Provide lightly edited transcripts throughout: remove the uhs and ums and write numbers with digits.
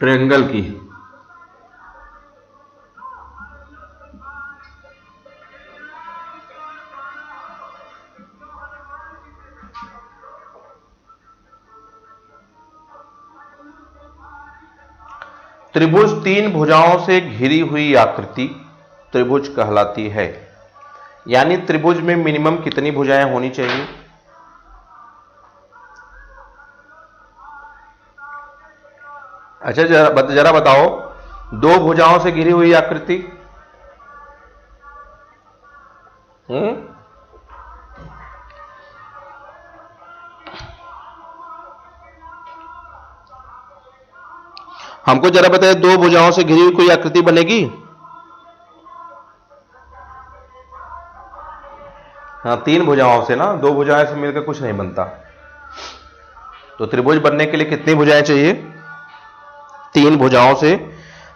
Triangle की। त्रिभुज तीन भुजाओं से घिरी हुई आकृति त्रिभुज कहलाती है। यानी त्रिभुज में मिनिमम कितनी भुजाएं होनी चाहिए? अच्छा, जरा बताओ, दो भुजाओं से घिरी हुई आकृति। हमको जरा बताइए, दो भुजाओं से घिरी हुई कोई आकृति बनेगी? हाँ, तीन भुजाओं से ना, दो भुजाएं से मिलकर कुछ नहीं बनता। तो त्रिभुज बनने के लिए कितनी भुजाएं चाहिए? तीन भुजाओं से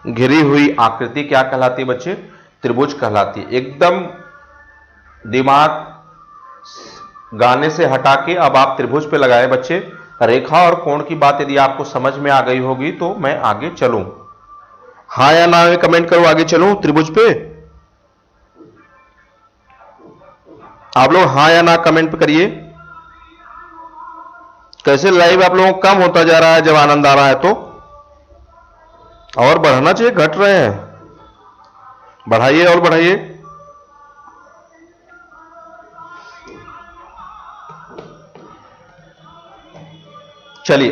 घिरी हुई आकृति क्या कहलाती है बच्चे? त्रिभुज कहलाती है। एकदम दिमाग गाने से हटा के अब आप त्रिभुज पे लगाए बच्चे। रेखा और कोण की बात यदि आपको समझ में आ गई होगी तो मैं आगे चलूं। हाँ या ना में कमेंट करो, आगे चलूं त्रिभुज पे। आप लोग हाँ या ना कमेंट पे करिए। कैसे लाइव आप लोगों को कम होता जा रहा है जब आनंद आ रहा है तो? और बढ़ाना चाहिए, घट रहे हैं। बढ़ाइए और बढ़ाइए। चलिए,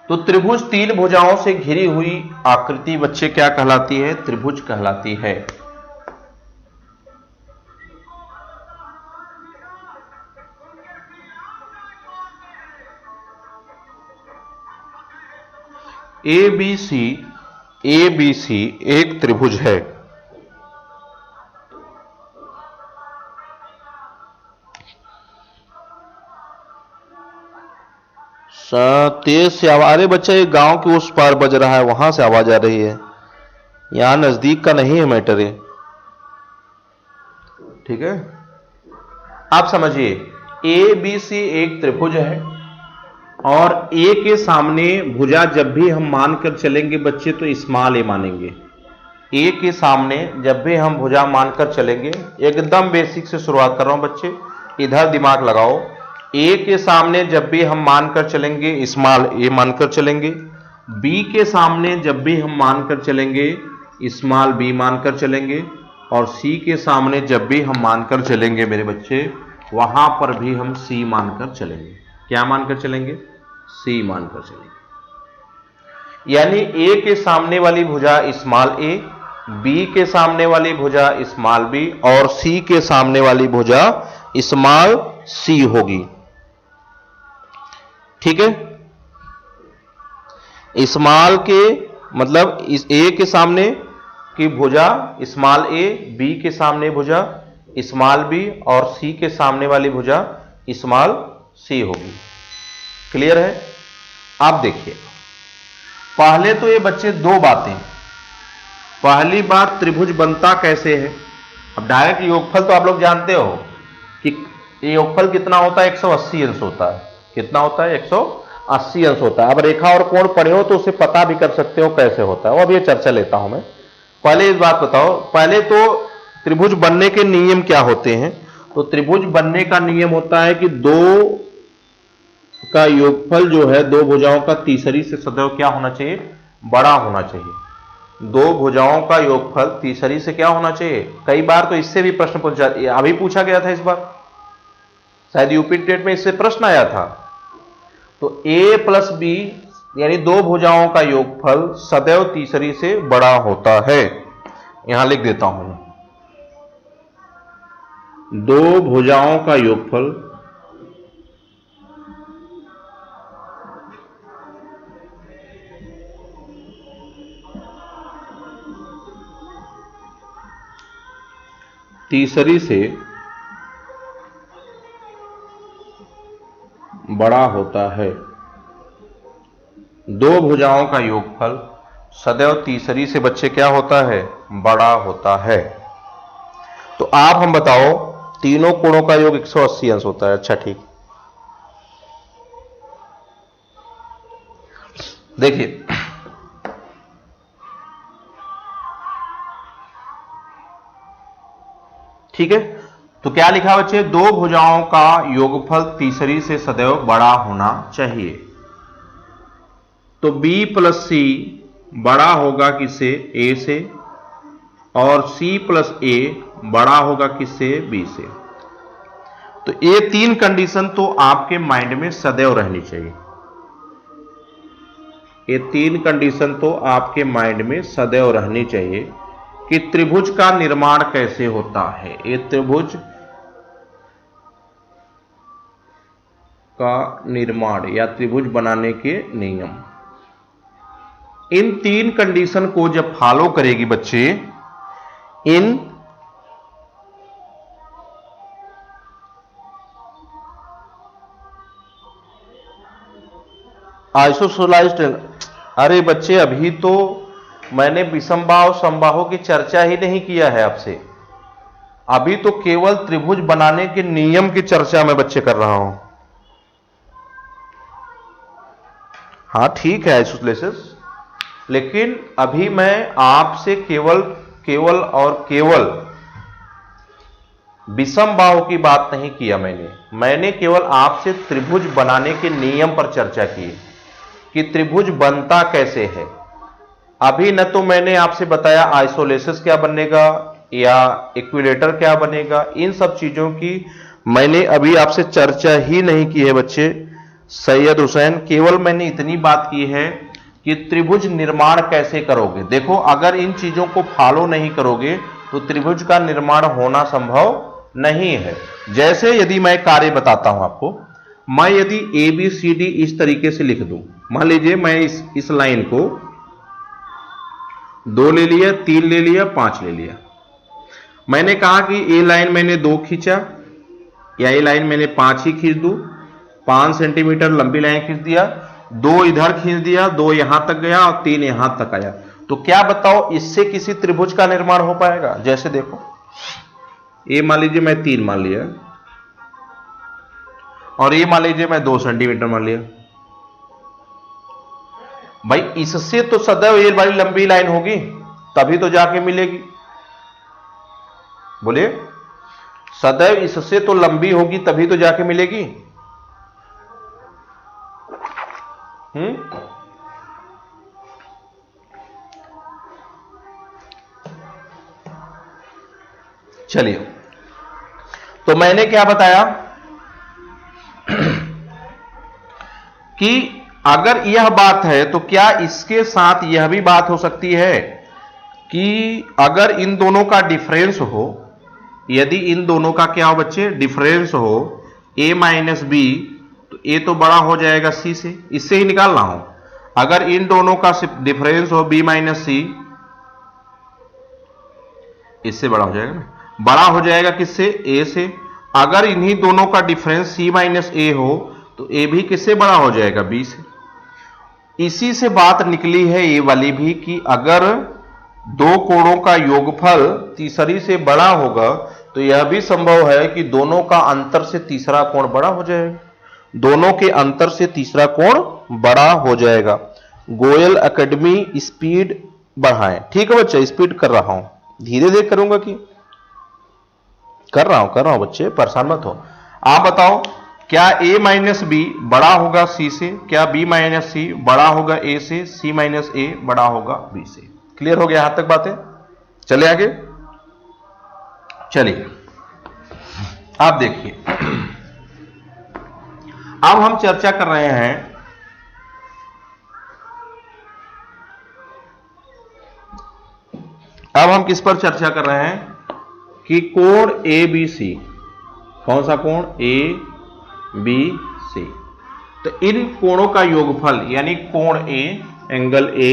तो त्रिभुज तीन भुजाओं से घिरी हुई आकृति बच्चे क्या कहलाती है? त्रिभुज कहलाती है। ABC एक त्रिभुज है। तेज से आवाज, अरे बच्चा ये गांव के उस पार बज रहा है, वहां से आवाज आ रही है, यहां नजदीक का नहीं है मैटर ये। ठीक है, आप समझिए, ABC एक त्रिभुज है और ए के सामने भुजा जब भी हम मानकर चलेंगे बच्चे तो स्मॉल ए मानेंगे। ए के सामने जब भी हम भुजा मानकर चलेंगे, एकदम बेसिक से शुरुआत कर रहा हूं बच्चे, इधर दिमाग लगाओ। ए के सामने जब भी हम मानकर चलेंगे स्मॉल ए मानकर चलेंगे। बी के सामने जब भी हम मानकर चलेंगे स्मॉल बी मानकर चलेंगे। और सी के सामने जब भी हम मानकर चलेंगे मेरे बच्चे, वहां पर भी हम सी मानकर चलेंगे। क्या मानकर चलेंगे? सी मानकर चलेंगे। यानी ए के सामने वाली भुजा स्मॉल ए, बी के सामने वाली भुजा स्मॉल बी और सी के सामने वाली भुजा स्मॉल सी होगी। ठीक है, स्मॉल के मतलब इस ए के सामने की भुजा स्मॉल ए, बी के सामने भुजा स्मॉल बी और सी के सामने वाली भुजा स्मॉल सी होगी। क्लियर है? आप देखिए, पहले तो ये बच्चे दो बातें। पहली बात, त्रिभुज बनता कैसे है? अब डायरेक्ट योगफल तो आप लोग जानते हो कि योगफल कितना होता है? 180 अंश होता है। कितना होता है? 180 अंश होता है। अब रेखा और कोण पढ़े हो तो उसे पता भी कर सकते हो कैसे होता है, वो अब ये चर्चा लेता हूं मैं। पहले इस बात बताओ, पहले तो त्रिभुज बनने के नियम क्या होते हैं? तो त्रिभुज बनने का नियम होता है कि दो का योगफल जो है, दो भुजाओं का तीसरी से सदैव क्या होना चाहिए? बड़ा होना चाहिए। दो भुजाओं का योगफल तीसरी से क्या होना चाहिए? कई बार तो इससे भी प्रश्न पूछा, अभी पूछा गया था इस बार, शायद यूपी टेट में इससे प्रश्न आया था। तो a प्लस बी यानी दो भुजाओं का योगफल सदैव तीसरी से बड़ा होता है। यहां लिख देता हूं, दो भुजाओं का योगफल तीसरी से बड़ा होता है। दो भुजाओं का योगफल सदैव तीसरी से बच्चे क्या होता है? बड़ा होता है। तो आप हम बताओ, तीनों कोणों का योग 180 अंश होता है। अच्छा ठीक, देखिए ठीक है, तो क्या लिखा बच्चे, दो भुजाओं का योगफल तीसरी से सदैव बड़ा होना चाहिए। तो b प्लस सी बड़ा होगा किससे, a से, और c प्लस a बड़ा होगा किससे, b से। तो ये तीन कंडीशन तो आपके माइंड में सदैव रहनी चाहिए। ये तीन कंडीशन तो आपके माइंड में सदैव रहनी चाहिए कि त्रिभुज का निर्माण कैसे होता है। ये त्रिभुज का निर्माण या त्रिभुज बनाने के नियम, इन तीन कंडीशन को जब फॉलो करेगी बच्चे, इन आइसोसेलाइज्ड, अरे बच्चे अभी तो मैंने विषमबाहु समबाहु की चर्चा ही नहीं किया है आपसे। अभी तो केवल त्रिभुज बनाने के नियम की चर्चा मैं बच्चे कर रहा हूं। हाँ ठीक है आइसोसेलेसिस, लेकिन अभी मैं आपसे केवल और केवल विषमबाहु की बात नहीं किया। मैंने केवल आपसे त्रिभुज बनाने के नियम पर चर्चा की कि त्रिभुज बनता कैसे है। अभी न तो मैंने आपसे बताया आइसोलेसिस क्या बनेगा या इक्विलेटर क्या बनेगा, इन सब चीजों की मैंने अभी आपसे चर्चा ही नहीं की है बच्चे। सैयद हुसैन, केवल मैंने इतनी बात की है कि त्रिभुज निर्माण कैसे करोगे। देखो अगर इन चीजों को फॉलो नहीं करोगे तो त्रिभुज का निर्माण होना संभव नहीं है। जैसे यदि मैं कार्य बताता हूं आपको, मैं यदि ए बी सी डी इस तरीके से लिख दूं, मान लीजिए मैं इस लाइन को 2 ले लिया, 3 ले लिया, 5 ले लिया। मैंने कहा कि ये लाइन मैंने 2 खींचा या ये लाइन मैंने 5 ही खींच दूं, 5 सेंटीमीटर लंबी लाइन खींच दिया, 2 इधर खींच दिया, 2 यहां तक गया और 3 यहां तक आया, तो क्या बताओ इससे किसी त्रिभुज का निर्माण हो पाएगा? जैसे देखो ये मान लीजिए मैं 3 मान लिया और ये मान लीजिए मैं 2 सेंटीमीटर मान लिया। भाई इससे तो सदैव ये वाली लंबी लाइन होगी तभी तो जाके मिलेगी। बोलिए, सदैव इससे तो लंबी होगी तभी तो जाके मिलेगी। चलिए, तो मैंने क्या बताया कि अगर यह बात है तो क्या इसके साथ यह भी बात हो सकती है कि अगर इन दोनों का डिफरेंस हो, यदि इन दोनों का क्या हो बच्चे, डिफरेंस हो a माइनस बी, तो a तो बड़ा हो जाएगा c से, इससे ही निकाल रहा हूं। अगर इन दोनों का डिफरेंस हो b माइनस सी, इससे बड़ा हो जाएगा ना, बड़ा हो जाएगा किससे, a से। अगर इन्हीं दोनों का डिफरेंस c माइनस ए हो तो a भी किससे बड़ा हो जाएगा, b से। इसी से बात निकली है ये वाली भी कि अगर दो कोणों का योगफल तीसरी से बड़ा होगा तो यह भी संभव है कि दोनों का अंतर से तीसरा कोण बड़ा हो जाएगा, दोनों के अंतर से तीसरा कोण बड़ा हो जाएगा। गोयल एकेडमी स्पीड बढ़ाएं। ठीक है बच्चे, स्पीड कर रहा हूं, धीरे धीरे करूंगा कि कर रहा हूं बच्चे, परेशान मत हो। आप बताओ क्या a माइनस बी बड़ा होगा c से, क्या b माइनस सी बड़ा होगा a से, c माइनस ए बड़ा होगा b से। क्लियर हो गया यहां तक बातें? चले आगे, चलिए आप देखिए, अब हम चर्चा कर रहे हैं अब हम किस पर चर्चा कर रहे हैं कि कोण ए बी सी, कौन सा कोण, ए बी सी। तो इन कोणों का योगफल यानी कोण A, angle A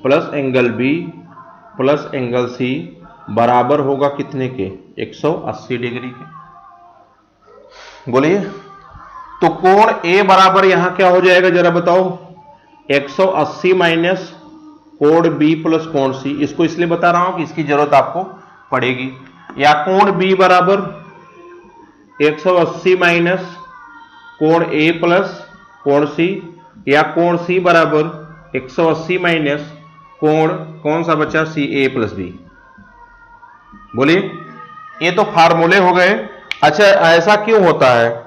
plus angle B plus angle C बराबर होगा कितने के, 180 डिग्री के। बोलिए, तो कोण ए बराबर यहां क्या हो जाएगा जरा बताओ, 180 माइनस कोण बी प्लस कोण सी। इसको इसलिए बता रहा हूं कि इसकी जरूरत आपको पड़ेगी। या कोण बी बराबर 180 माइनस कोण ए प्लस कोण सी, या कोण सी बराबर 180 माइनस कोण कौन सा बचा, सी ए प्लस बी। बोलिए, ये तो फार्मूले हो गए। अच्छा, ऐसा क्यों होता है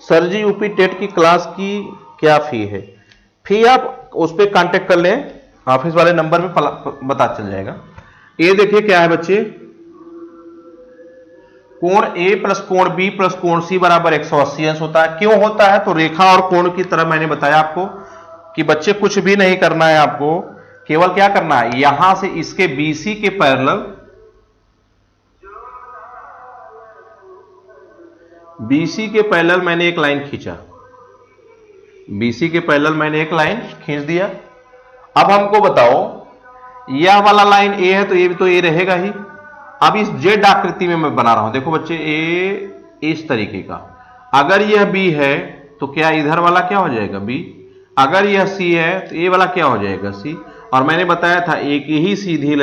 सर जी? यूपी टेट की क्लास की क्या फी है? फी आप उस पर कांटेक्ट कर लें, ऑफिस वाले नंबर पे पता चल जाएगा। ये देखिए क्या है बच्चे, कोण ए प्लस कोण बी प्लस कोण सी बराबर 180 अंश होता है। क्यों होता है? तो रेखा और कोण की तरह मैंने बताया आपको कि बच्चे कुछ भी नहीं करना है आपको, केवल क्या करना है, यहां से इसके बीसी के पैरेलल, बीसी के पैरेलल मैंने एक लाइन खींचा, बीसी के पैरेलल मैंने एक लाइन खींच दिया। अब हमको बताओ, यह वाला लाइन ए है तो ये रहेगा ही। अब इस जेड आकृति में मैं बना रहा हूं, देखो बच्चे, ए इस तरीके का। अगर यह बी है तो क्या इधर वाला क्या हो जाएगा, बी। अगर यह सी है तो ये वाला क्या हो जाएगा, सी। और मैंने बताया था एक ही सीधी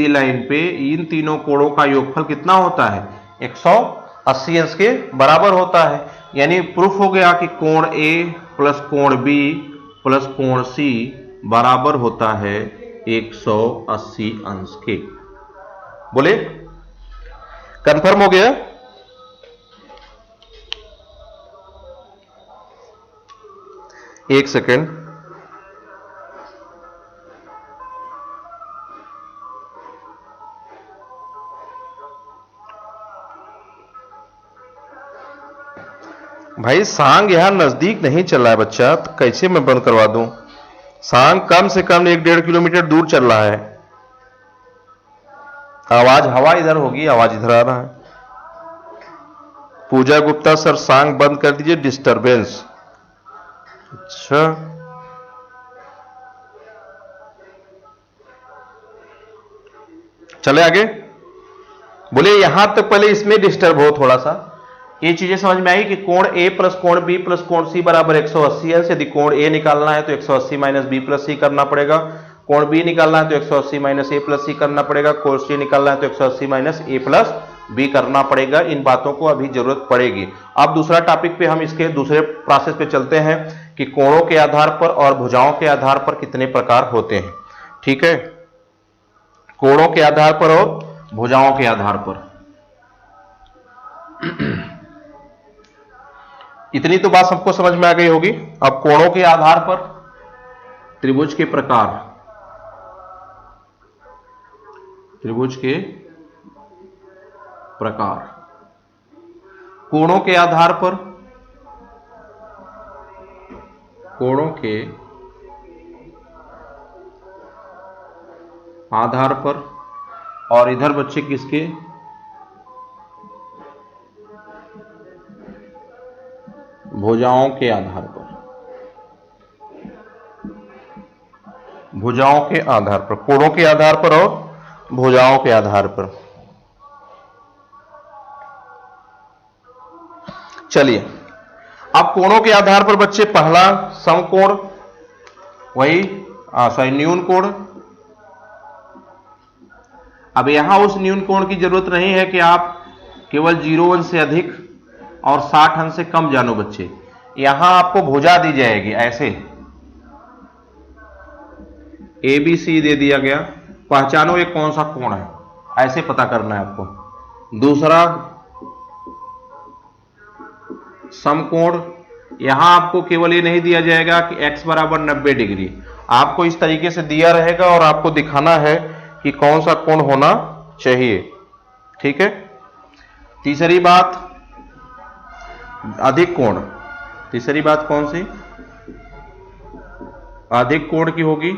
लाइन पे इन तीनों कोणों का योगफल कितना होता है, 180 अंश के बराबर होता है। यानी प्रूफ हो गया कि कोण ए प्लस कोण बी प्लस कोण सी बराबर होता है 180 अंश के। बोले, कंफर्म हो गया? एक सेकेंड, भाई सांग यहां नजदीक नहीं चल रहा है बच्चा, तो कैसे मैं बंद करवा दूं? सांग कम से कम 1-1.5 किलोमीटर दूर चल रहा है। आवाज हवा इधर होगी, आवाज इधर आ रहा है। पूजा गुप्ता सर, सांग बंद कर दीजिए, डिस्टरबेंस। अच्छा, चले आगे। बोले यहां तक पहले इसमें डिस्टर्ब हो थोड़ा सा, ये चीजें समझ में आई कि कोण ए प्लस कोण बी प्लस कोण सी बराबर 180 अंश। यदि कोण ए निकालना है तो 180 माइनस बी प्लस सी करना पड़ेगा, कोण बी निकालना है तो 180 माइनस ए प्लस सी करना पड़ेगा, कोण सी निकालना है तो 180 माइनस ए प्लस बी करना पड़ेगा। इन बातों को अभी जरूरत पड़ेगी। अब दूसरा टॉपिक पे हम इसके दूसरे प्रोसेस पे चलते हैं कि कोणों के आधार पर और भुजाओं के आधार पर कितने प्रकार होते हैं। ठीक है, कोणों के आधार पर और भुजाओं के आधार पर। इतनी तो बात सबको समझ में आ गई होगी। अब कोणों के आधार पर त्रिभुज के प्रकार, त्रिभुज के प्रकार, कोणों के आधार पर, कोणों के आधार पर, और इधर बच्चे किसके, भुजाओं के आधार पर, भुजाओं के आधार पर, कोणों के आधार पर और भुजाओं के आधार पर। चलिए, अब कोणों के आधार पर बच्चे पहला समकोण, वही न्यून कोण। अब यहां उस न्यून कोण की जरूरत नहीं है कि आप केवल 0 अंश से अधिक और 60 अंश से कम जानो बच्चे। यहां आपको भुजा दी जाएगी ऐसे, ए बी सी दे दिया गया, पहचानो ये कौन सा कोण है, ऐसे पता करना है आपको। दूसरा समकोण, यहां आपको केवल ये नहीं दिया जाएगा कि x बराबर 90 डिग्री, आपको इस तरीके से दिया रहेगा और आपको दिखाना है कि कौन सा कोण होना चाहिए। ठीक है। तीसरी बात, अधिक कोण। तीसरी बात कौन सी, अधिक कोण की होगी।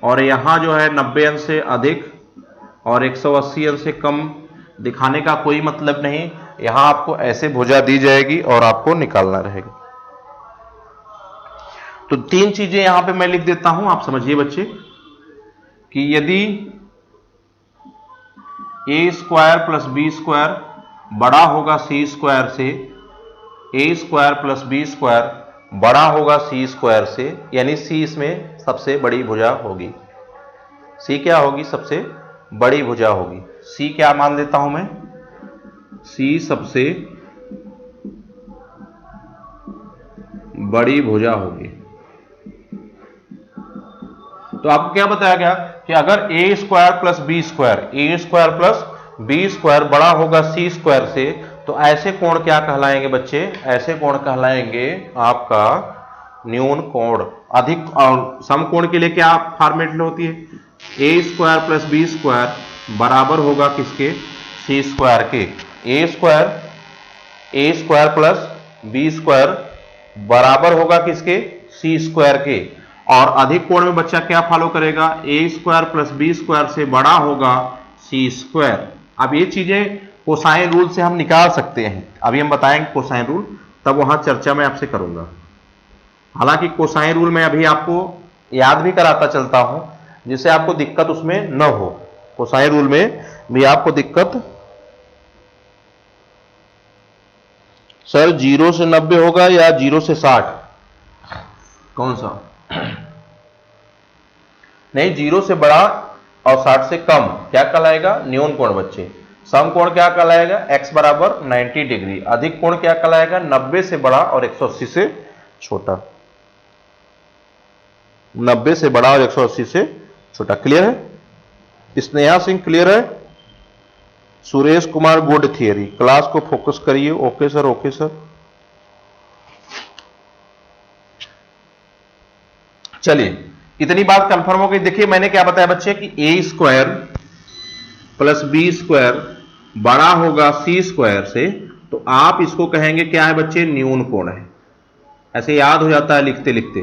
और यहां जो है 90 अंश से अधिक और 180 अंश से कम दिखाने का कोई मतलब नहीं। यहां आपको ऐसे भुजा दी जाएगी और आपको निकालना रहेगा। तो 3 चीजें यहां पे मैं लिख देता हूं, आप समझिए बच्चे, कि यदि a square plus B square बड़ा होगा c स्क्वायर से, a square plus B square बड़ा होगा c स्क्वायर से, यानी c इसमें सबसे बड़ी भुजा होगी। c क्या होगी, सबसे बड़ी भुजा होगी। c क्या मान लेता हूं मैं, c सबसे बड़ी भुजा होगी। तो आपको क्या बताया गया कि अगर ए स्क्वायर प्लस बी स्क्वायर बड़ा होगा सी स्क्वायर से, तो ऐसे कोण क्या कहलाएंगे बच्चे? ऐसे कोण कहलाएंगे आपका न्यून कोण। अधिक और समकोण के लिए क्या फॉर्मेट होती है? ए स्क्वायर प्लस बी स्क्वायर बराबर होगा किसके? सी स्क्वायर के। ए स्क्वायर प्लस बी स्क्वायर बराबर होगा किसके? सी स्क्वायर के। और अधिक कोण में बच्चा क्या फॉलो करेगा? ए स्क्वायर प्लस बी स्क्वायर से बड़ा होगा सी स्क्वायर। अब ये चीजें कोसाइन रूल से हम निकाल सकते हैं, अभी हम बताएंगे कोसाइन रूल, तब वहां चर्चा मैं आपसे करूंगा। हालांकि कोसाइन रूल में अभी आपको याद भी कराता चलता हूं, जिससे आपको दिक्कत उसमें न हो। कोसाइन रूल में भी आपको दिक्कत, सर 0 से 90 होगा या 0 से 60? कौन सा? नहीं, 0 से बड़ा और 60 से कम क्या कहलाएगा? न्यून कोण बच्चे। समकोण क्या कहलाएगा? x बराबर 90 डिग्री। अधिक कोण क्या कहलाएगा? 90 से बड़ा और 180 से छोटा। 90 से बड़ा और 180 से छोटा। क्लियर है? स्नेहा सिंह क्लियर है? Suresh Kumar good theory. Class को फोकस करिए। Okay sir, okay sir. चलिए, इतनी बात कंफर्म हो गई। देखिए मैंने क्या बताया बच्चे कि ए स्क्वायर प्लस बी स्क्वायर बड़ा होगा सी स्क्वायर से, तो आप इसको कहेंगे क्या है बच्चे? न्यून कोण है। ऐसे याद हो जाता है लिखते लिखते,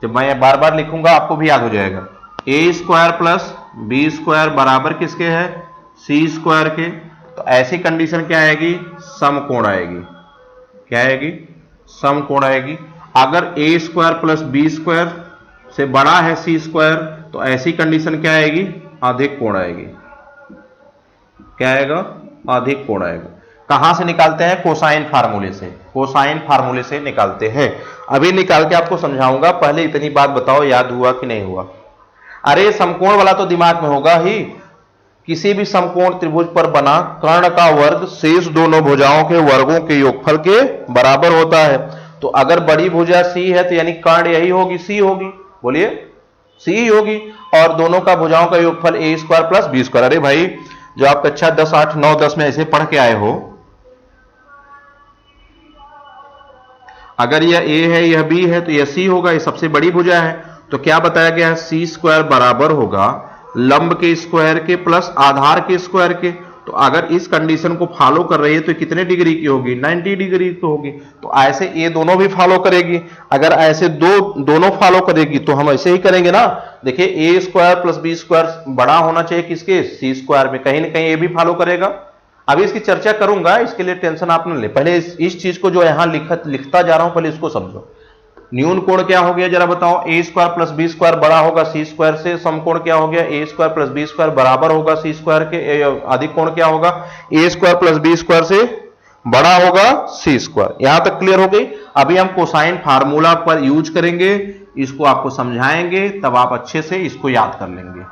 जब मैं बार बार लिखूंगा आपको भी याद हो जाएगा। ए स्क्वायर प्लस बी स्क्वायर बराबर किसके है? सी स्क्वायर के। तो ऐसी कंडीशन क्या आएगी? समकोण आएगी। क्या आएगी? समकोण आएगी। अगर ए स्क्वायर प्लस बी स्क्वायर से बड़ा है सी स्क्वायर, तो ऐसी कंडीशन क्या आएगी? अधिक कोण आएगी। क्या आएगा? अधिक कोण आएगा। कहां से निकालते हैं? कोसाइन फार्मूले से। कोसाइन फार्मूले से निकालते हैं। अभी निकाल के आपको समझाऊंगा। पहले इतनी बात बताओ, याद हुआ कि नहीं हुआ? अरे समकोण वाला तो दिमाग में होगा ही। किसी भी समकोण त्रिभुज पर बना कर्ण का वर्ग शेष दोनों भुजाओं के वर्गों के योगफल के बराबर होता है। तो अगर बड़ी भुजा सी है तो यानी कर्ण यही होगी, सी होगी। बोलिए, सी होगी। और दोनों का भुजाओं का योगफल ए स्क्वायर प्लस बी स्क्वायर। अरे भाई, जो आप कक्षा 10, 8, 9, 10 में ऐसे पढ़ के आए हो, अगर यह ए है यह बी है तो यह सी होगा, यह सबसे बड़ी भुजा है। तो क्या बताया गया है? सी स्क्वायर बराबर होगा लंब के स्क्वायर के प्लस आधार के स्क्वायर के। तो अगर इस कंडीशन को फॉलो कर रही है तो कितने डिग्री की होगी? 90 डिग्री की होगी। तो ऐसे ये दोनों भी फॉलो करेगी। अगर ऐसे दोनों फॉलो करेगी तो हम ऐसे ही करेंगे ना। देखिए, ए स्क्वायर प्लस बी स्क्वायर बड़ा होना चाहिए किसके? सी स्क्वायर में। कहीं ना कहीं ये भी फॉलो करेगा। अभी इसकी चर्चा करूंगा, इसके लिए टेंशन आप न ले। पहले इस चीज को जो यहां लिखता जा रहा हूं, पहले इसको समझो। न्यून कोण क्या हो गया जरा बताओ? ए स्क्वायर प्लस बी स्क्वायर बड़ा होगा सी स्क्वायर से। समकोण क्या हो गया? ए स्क्वायर प्लस बी स्क्वायर बराबर होगा सी स्क्वायर के। अधिक कोण क्या होगा? ए स्क्वायर प्लस बी स्क्वायर से बड़ा होगा सी स्क्वायर। यहां तक क्लियर हो गई? अभी हम कोसाइन फार्मूला पर यूज करेंगे, इसको आपको समझाएंगे, तब आप अच्छे से इसको याद कर लेंगे।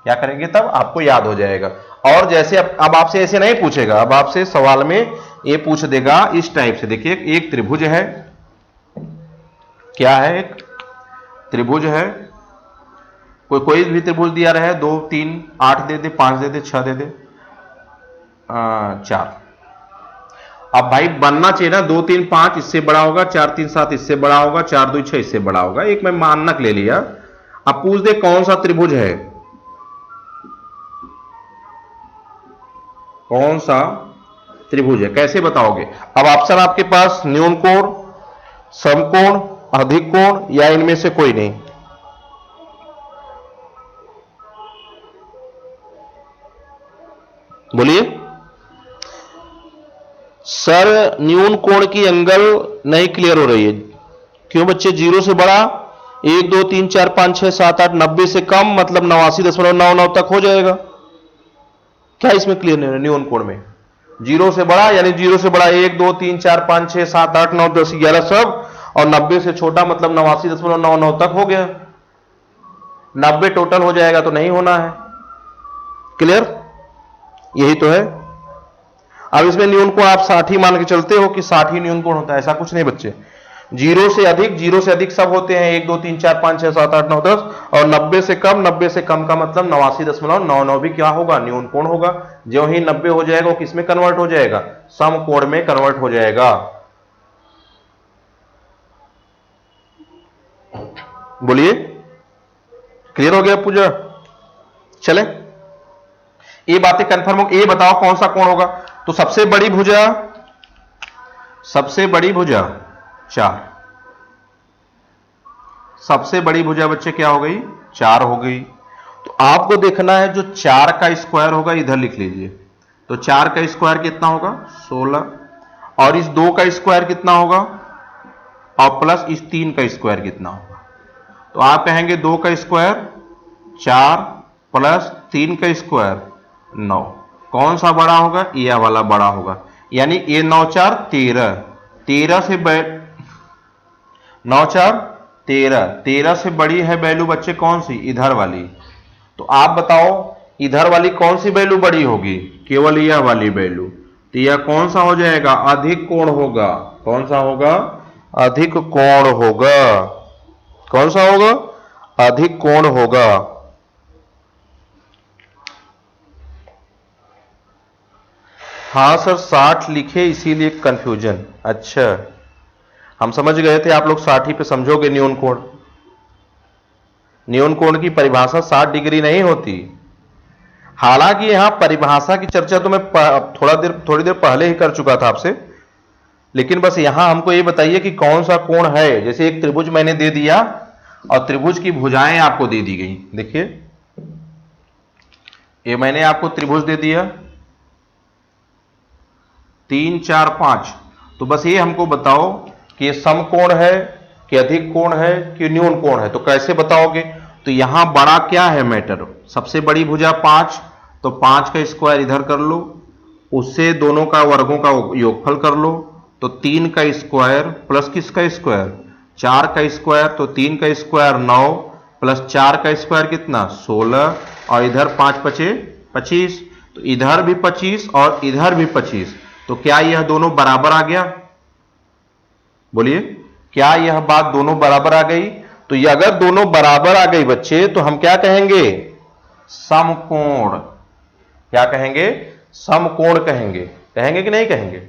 क्या करेंगे? तब आपको याद हो जाएगा। और जैसे अब आपसे ऐसे नहीं पूछेगा, अब आपसे सवाल में ये पूछ देगा इस टाइप से। देखिए, एक त्रिभुज है। क्या है? एक त्रिभुज है। कोई भी त्रिभुज दिया रहे, 2, 3, 8 दे दे, 5 दे दे, 6 दे दे, 4। अब भाई बनना चाहिए ना, 2, 3, 5 इससे बड़ा होगा, 4, 3, 7 इससे बड़ा होगा, 4, 2, 6 इससे बड़ा होगा। एक मैं मानक ले लिया। अब पूछ दे कौन सा त्रिभुज है? कौन सा त्रिभुज है? कैसे बताओगे? अब ऑप्शन आपके पास न्यून कोण, समकोण, अधिक कोण या इनमें से कोई नहीं। बोलिए। सर न्यून कोण की एंगल नहीं क्लियर हो रही है। क्यों बच्चे? 0 से बड़ा 1, 2, 3, 4, 5, 6, 7, 8, 90 से कम मतलब 89.99 तक हो जाएगा। क्या इसमें क्लियर नहीं है? न्यून कोण में 0 से बड़ा यानी 0 से बड़ा 1, 2, 3, 4, 5, 6, 7, 8, 9, 10, 11 सब, और 90 से छोटा मतलब 89.99 तक हो गया। 90 टोटल हो जाएगा तो नहीं होना है। क्लियर? यही तो है। अब इसमें न्यून कोण आप 60 ही मान के चलते हो कि 60 ही न्यून कोण होता है? ऐसा कुछ नहीं बच्चे। जीरो से अधिक सब होते हैं 1 2 3 4 5 6 7 8 9 10 और 90 से कम का मतलब 89.99 भी क्या होगा, न्यून कोण होगा। जो ही 90 हो जाएगा वो किसमें कन्वर्ट हो जाएगा, समकोण में कन्वर्ट हो जाएगा। बोलिए, क्लियर हो गया पूजा? चले, ये बातें कंफर्म हो। ये बताओ कौन सा कोण होगा, तो सबसे बड़ी भुजा 4, सबसे बड़ी भुजा बच्चे क्या हो गई, 4 हो गई। तो आपको देखना है जो 4 का स्क्वायर होगा, इधर लिख लीजिए। तो 4 का स्क्वायर कितना होगा, 16, और इस 2 का स्क्वायर कितना होगा, और प्लस इस 3 का स्क्वायर कितना होगा। तो आप कहेंगे 2 का स्क्वायर 4 प्लस 3 का स्क्वायर 9, कौन सा बड़ा होगा, यह वाला बड़ा होगा। यानी ये 9 4 13, 13 से 9 4 13, 13 से बड़ी है वैल्यू बच्चे कौन सी, इधर वाली। तो आप बताओ इधर वाली कौन सी वैल्यू बड़ी होगी, केवल यह वाली वैल्यू। तो यह कौन सा हो जाएगा, अधिक कोण होगा। कौन सा होगा, अधिक कोण होगा। कौन सा होगा, अधिक कोण होगा। हाँ सर 60 लिखे इसीलिए कंफ्यूजन। अच्छा, हम समझ गए थे आप लोग 60 ही पे समझोगे न्यून कोण। न्यून कोण की परिभाषा 60 डिग्री नहीं होती। हालांकि यहां परिभाषा की चर्चा तो मैं थोड़ी देर पहले ही कर चुका था आपसे, लेकिन बस यहां हमको ये बताइए कि कौन सा कोण है। जैसे एक त्रिभुज मैंने दे दिया और त्रिभुज की भुजाएं आपको दे दी गई। देखिए ये मैंने आपको त्रिभुज दे दिया 3 4 5। तो बस ये हमको बताओ कि ये समकोण है कि अधिक कोण है कि न्यून कोण है। तो कैसे बताओगे, तो यहां बड़ा क्या है मैटर, सबसे बड़ी भुजा 5, तो 5 का स्क्वायर इधर कर लो, उससे दोनों का वर्गों का योगफल कर लो। तो 3 का स्क्वायर प्लस किसका स्क्वायर, 4 का स्क्वायर, तो 3 का स्क्वायर 9 प्लस 4 का स्क्वायर कितना 16, और इधर 5 5 25, तो इधर भी 25 और इधर भी 25। तो क्या यह दोनों बराबर आ गया, बोलिए क्या यह बात दोनों बराबर आ गई। तो ये अगर दोनों बराबर आ गई बच्चे तो हम क्या कहेंगे, समकोण। क्या कहेंगे, समकोण कहेंगे। कहेंगे कि नहीं कहेंगे,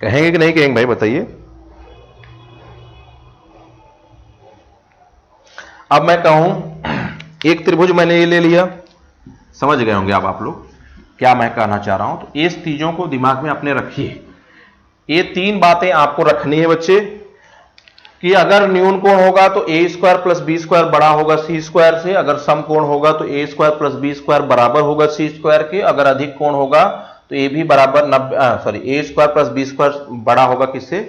कहेंगे कि नहीं कहेंगे भाई बताइए। अब मैं कहूं एक त्रिभुज मैंने ये ले लिया, समझ गए होंगे आप लोग क्या मैं कहना चाह रहा हूं। तो इस चीजों को दिमाग में अपने रखिए। ये 3 बातें आपको रखनी है बच्चे कि अगर न्यून कोण होगा तो ए स्क्वायर प्लस बी स्क्वायर बड़ा होगा सी स्क्वायर से। अगर समकोण होगा तो ए स्क्वायर प्लस बी स्क्वायर बराबर होगा सी स्क्वायर के। अगर अधिक कोण होगा तो ए भी बराबर ए स्क्वायर प्लस बी स्क्वायर बड़ा होगा किससे,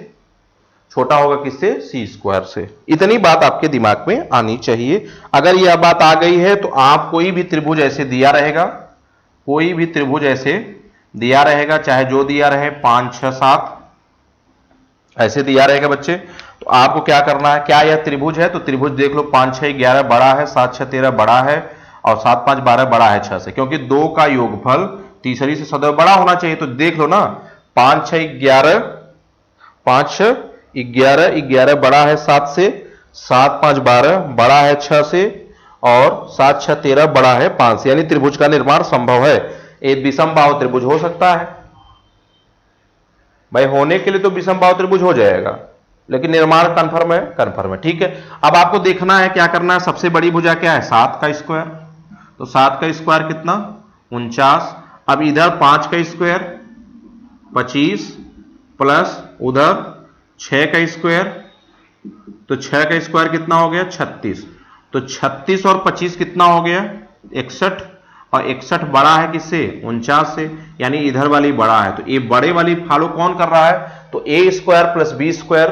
छोटा होगा किससे, सी स्क्वायर से। इतनी बात आपके दिमाग में आनी चाहिए। अगर यह बात आ गई है तो आप कोई भी त्रिभुज ऐसे दिया रहेगा, कोई भी त्रिभुज ऐसे दिया रहेगा, चाहे जो दिया रहे 5 6 7 ऐसे दिया रहेगा बच्चे, तो आपको क्या करना है, क्या यह त्रिभुज है तो त्रिभुज देख लो 5 6 11 बड़ा है, 7 6 13 बड़ा है, और 7 5 12 बड़ा है 6 से, क्योंकि 2 का योगफल तीसरी से सदैव बड़ा होना चाहिए। तो देख लो ना 5 6 11, 5 6 11 11 बड़ा है 7 से, 7 5 12 बड़ा है 6 से, और 7 6 13 बड़ा है 5 से। यानी त्रिभुज का निर्माण संभव है। एक विषम बाहु त्रिभुज हो सकता है भाई, होने के लिए तो विषम बाहु त्रिभुज हो जाएगा, लेकिन निर्माण कंफर्म है, कंफर्म है। ठीक है, अब आपको देखना है क्या करना है, सबसे बड़ी भुजा क्या है 7 का स्क्वायर, तो 7 का स्क्वायर कितना 49। अब इधर 5 का स्क्वायर 25 प्लस उधर 6 का स्क्वायर, तो 6 का स्क्वायर कितना हो गया 36। तो 36 और 25 कितना हो गया 61, और 61 बड़ा है किससे 49 से, यानी इधर वाली बड़ा है। तो ये बड़े वाली फॉलो कौन कर रहा है, तो ए स्क्वायर प्लस बी स्क्वायर,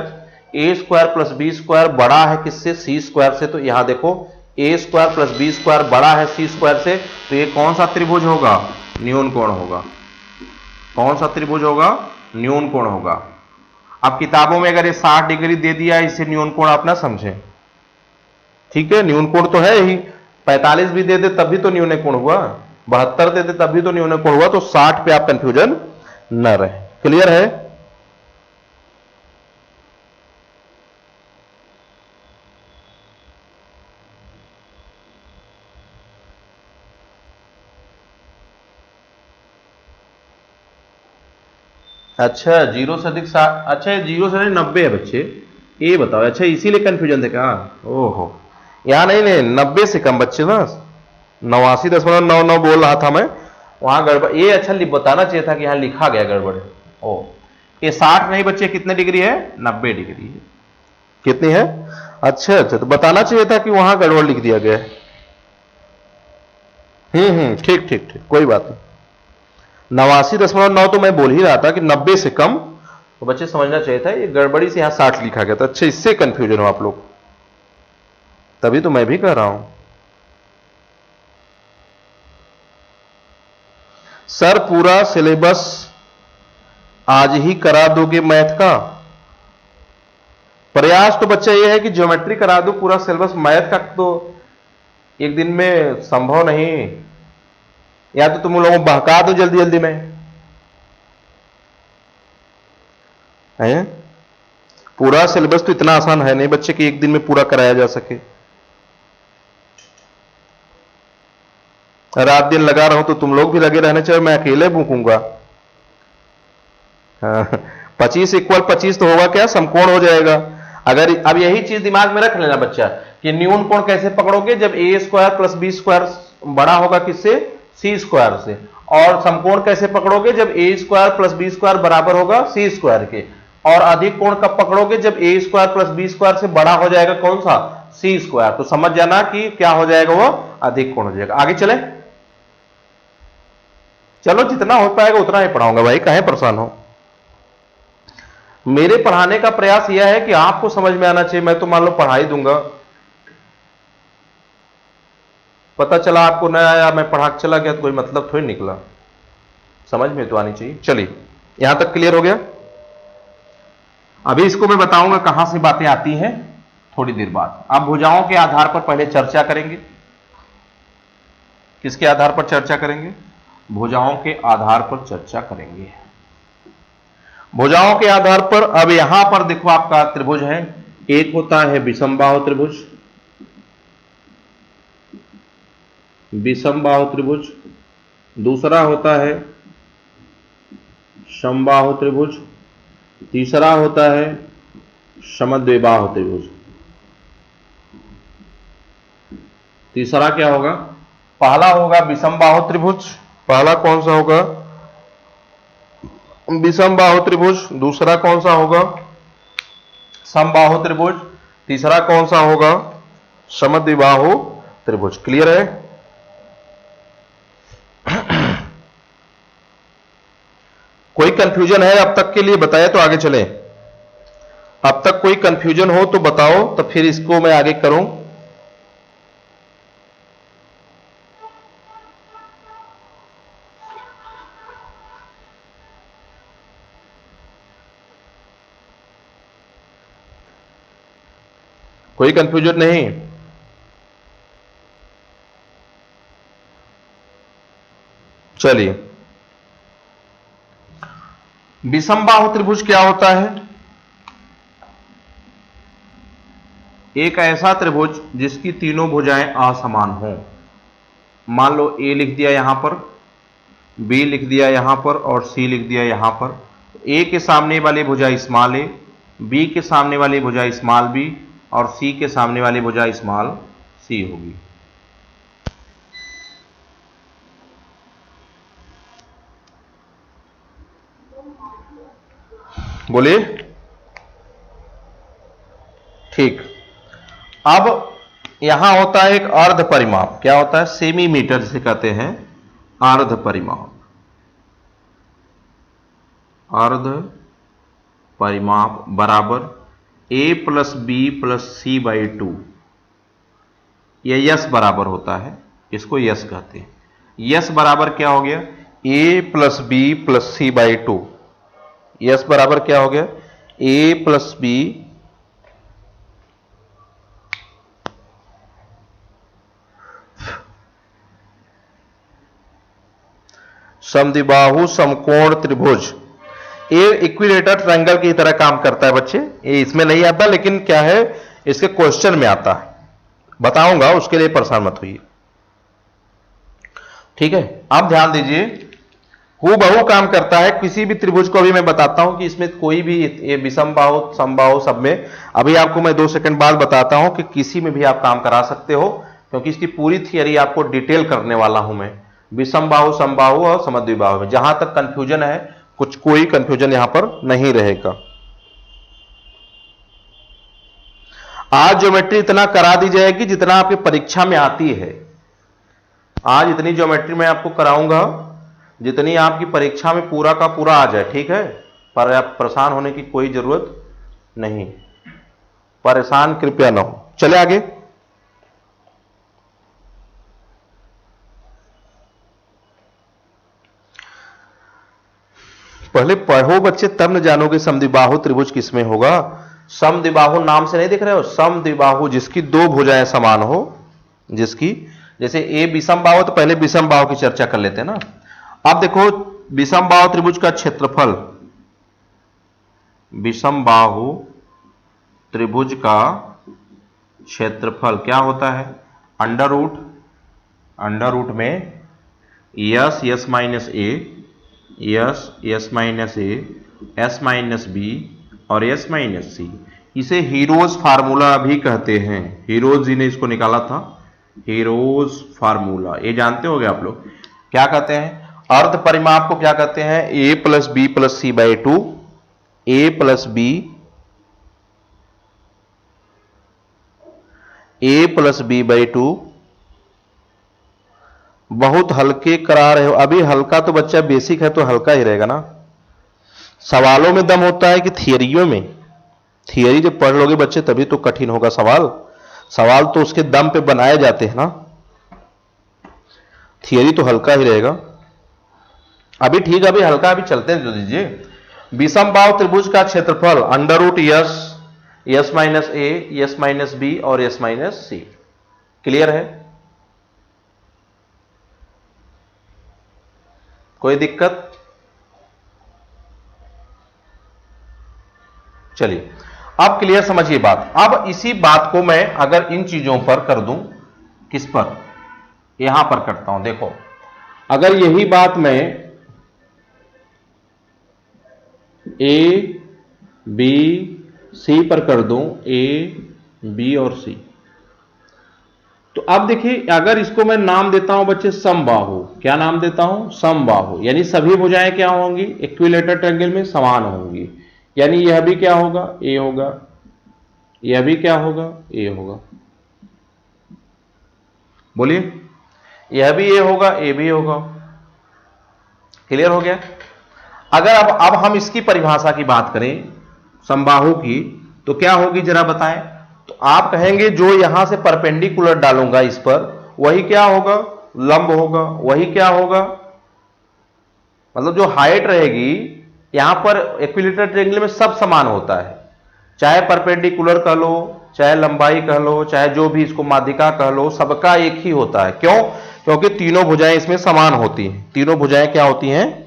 ए स्क्वायर प्लस बी स्क्वायर बड़ा है किससे सी स्क्वायर से। तो यहां देखो ए स्क्वायर प्लस बी स्क्वायर बड़ा है सी स्क्वायर से, तो ये कौन सा त्रिभुज होगा, न्यून कोण होगा। कौन सा त्रिभुज होगा, न्यून कोण होगा। अब किताबों में अगर ये 60 डिग्री दे दिया, इसे न्यून कोण आप ना समझें, ठीक है, न्यून कोण तो है ही। 45 भी दे दे तब भी तो न्यून कोण हुआ, 72 दे दे तब भी तो न्यून कोण हुआ। तो 60 पे आप कंफ्यूजन नर है। क्लियर है? अच्छा, जीरो से अधिक 60, अच्छा जीरो से अधिक 90 है बच्चे, ये बताओ। अच्छा, इसीलिए कंफ्यूजन थे क्या? ओहो, यहाँ नहीं नहीं, 90 से कम बच्चे ना, 89.99 बोल रहा था मैं, वहां गड़बड़। ये अच्छा बताना चाहिए था कि यहाँ लिखा गया गड़बड़ है। ओ, ये 60 नहीं बच्चे, कितने डिग्री है? 90 डिग्री है। कितनी है? अच्छा अच्छा, तो बताना चाहिए था कि वहां गड़बड़ लिख दिया गया है। ठीक ठीक ठीक, कोई बात नहीं। 89.9 तो मैं बोल ही रहा था कि 90 से कम, तो बच्चे समझना चाहिए था, ये गड़बड़ी से यहां 60 लिखा गया था। अच्छा, इससे कंफ्यूजन हो आप लोग, तभी तो मैं भी कह रहा हूं। सर पूरा सिलेबस आज ही करा दोगे मैथ का? प्रयास तो बच्चा ये है कि ज्योमेट्री करा दो, पूरा सिलेबस मैथ का तो एक दिन में संभव नहीं। या तो तुम लोगों को बहका दो जल्दी जल्दी में है। पूरा सिलेबस तो इतना आसान है नहीं बच्चे कि एक दिन में पूरा कराया जा सके। रात दिन लगा रहा हूं तो तुम लोग भी लगे रहने चाहिए, मैं अकेले भूखूंगा। हाँ, 25 = 25 तो होगा क्या? समकोण हो जाएगा। अगर अब यही चीज दिमाग में रख लेना बच्चा कि न्यून कोण कैसे पकड़ोगे, जब a² + b² बड़ा होगा किससे? c² से। और समकोण कैसे पकड़ोगे? जब a² + b² बराबर होगा c² के। और अधिक कोण कब पकड़ोगे? जब a² + b² से बड़ा हो जाएगा कौन सा? c²। तो समझ जाना कि क्या हो जाएगा, वो अधिक कोण हो जाएगा। आगे चले, चलो जितना हो पाएगा उतना ही पढ़ाऊंगा भाई, काहे परेशान हो। मेरे पढ़ाने का प्रयास यह है कि आपको समझ में आना चाहिए। मैं तो मान लो पढ़ा ही दूंगा, पता चला आपको न आया, मैं पढ़ा के चला गया तो कोई मतलब थोड़ी निकला। समझ में तो आनी चाहिए। चलिए, यहां तक क्लियर हो गया। अभी इसको मैं बताऊंगा कहां से बातें आती हैं थोड़ी देर बाद। अब भुजाओं के आधार पर पहले चर्चा करेंगे। किसके आधार पर चर्चा करेंगे? भुजाओं के आधार पर चर्चा करेंगे। भुजाओं के आधार पर अब यहां पर देखो, आपका त्रिभुज है, एक होता है विषमबाहु त्रिभुज, विषमबाहु त्रिभुज। दूसरा होता है समबाहु त्रिभुज। तीसरा होता है समद्विबाहु त्रिभुज। तीसरा क्या होगा? पहला होगा विषमबाहु त्रिभुज। पहला कौन सा होगा? विषमबाहु त्रिभुज। दूसरा कौन सा होगा? समबाहु त्रिभुज। तीसरा कौन सा होगा? समद्विबाहु त्रिभुज। क्लियर है? कोई कंफ्यूजन है अब तक के लिए? बताए तो आगे चलें। अब तक कोई कंफ्यूजन हो तो बताओ, तो फिर इसको मैं आगे करूं। कोई कंफ्यूजन नहीं? चलिए, विषमबाहु त्रिभुज क्या होता है? एक ऐसा त्रिभुज जिसकी तीनों भुजाएं असमान हों। मान लो ए लिख दिया यहां पर, बी लिख दिया यहां पर, और सी लिख दिया यहां पर। ए के सामने वाली भुजा स्मॉल ए, बी के सामने वाली भुजा स्मॉल बी, और सी के सामने वाली भुजा स्मॉल सी होगी। बोलिए। ठीक। अब यहां होता है एक अर्ध परिमाप। क्या होता है? सेमीमीटर जिसे कहते हैं, अर्ध परिमाप। अर्ध परिमाप बराबर a+b+c/2। यह यस बराबर होता है, इसको यस कहते हैं। यस बराबर क्या हो गया? a+b+c/2। यस बराबर क्या हो गया? a+b समद्विबाहु समकोण त्रिभुज, ये इक्विलेटरल ट्रायंगल की तरह काम करता है बच्चे। ये इसमें नहीं आता, लेकिन क्या है, इसके क्वेश्चन में आता है, बताऊंगा, उसके लिए परेशान मत होइए, ठीक है। अब ध्यान दीजिए, हूबहू काम करता है किसी भी त्रिभुज को। अभी मैं बताता हूं कि इसमें कोई भी ये विषम बाहु समबाहु सब में, अभी आपको मैं 2 सेकंड बाद बताता हूं कि किसी में भी आप काम करा सकते हो, क्योंकि इसकी पूरी थियरी आपको डिटेल करने वाला हूं मैं, विषम बाहु समबाहु और समद्विबाहु में। जहां तक कंफ्यूजन है, कुछ कोई कंफ्यूजन यहां पर नहीं रहेगा। आज ज्योमेट्री इतना करा दी जाएगी जितना आपकी परीक्षा में आती है। आज इतनी ज्योमेट्री मैं आपको कराऊंगा जितनी आपकी परीक्षा में पूरा का पूरा आ जाए, ठीक है। पर आप परेशान होने की कोई जरूरत नहीं, परेशान कृपया ना हो। चले आगे। पहले पढ़ो बच्चे, तब न जानोगे समद्विबाहु त्रिभुज किसमें होगा। समद्विबाहु नाम से नहीं दिख रहे हो, समद्विबाहु जिसकी 2 भुजाएं समान हो, जिसकी, जैसे ए विषम बाहु, तो पहले विषम बाहु की चर्चा कर लेते हैं ना। अब देखो, विषम बाहु त्रिभुज का क्षेत्रफल, विषम बाहु त्रिभुज का क्षेत्रफल क्या होता है, अंडर रूट में yes S minus A, yes S minus A, S minus B और एस माइनस सी। इसे हीरोज फार्मूला भी कहते हैं। हीरोज जी ने इसको निकाला था, हीरोज फार्मूला, ये जानते होंगे आप लोग। क्या कहते हैं, अर्ध परिमाप को क्या कहते हैं, A plus B plus C by 2, A plus B, A plus B by 2। बहुत हल्के करा रहे हो, अभी हल्का तो बच्चा बेसिक है तो हल्का ही रहेगा ना। सवालों में दम होता है कि थियरियों में, थियरी जब पढ़ लोगे बच्चे तभी तो कठिन होगा सवाल। सवाल तो उसके दम पे बनाए जाते हैं ना, थियरी तो हल्का ही रहेगा। अभी ठीक है, अभी हल्का, अभी चलते हैं जो दीजिए। विषम बाहु त्रिभुज का क्षेत्रफल under root S, S minus A, S minus B और यस माइनस सी। क्लियर है, कोई दिक्कत। चलिए अब क्लियर समझिए बात। अब इसी बात को मैं अगर इन चीजों पर कर दूं, किस पर, यहां पर करता हूं। देखो, अगर यही बात मैं ए बी सी पर कर दूं, ए बी और सी, तो अब देखिए, अगर इसको मैं नाम देता हूं बच्चे समबाहु, क्या नाम देता हूं, समबाहु, यानी सभी भुजाएं क्या होंगी, इक्विलेटरल ट्रायंगल में समान होंगी। यानी यह भी क्या होगा, ए होगा, यह भी क्या होगा, ए होगा। बोलिए, यह भी ए होगा, ए भी होगा। क्लियर हो गया। अगर अब हम इसकी परिभाषा की बात करें समबाहु की, तो क्या होगी जरा बताएं। तो आप कहेंगे जो यहां से परपेंडिकुलर डालूंगा इस पर, वही क्या होगा, लंब होगा। वही क्या होगा, मतलब जो हाइट रहेगी, यहां पर इक्विलेटरल ट्रायंगल में सब समान होता है, चाहे परपेंडिकुलर कह लो, चाहे लंबाई कह लो, चाहे जो भी इसको माध्यिका कह लो, सबका एक ही होता है। क्यों, क्योंकि तीनों भुजाएं इसमें समान होती हैं। तीनों भुजाएं क्या होती हैं,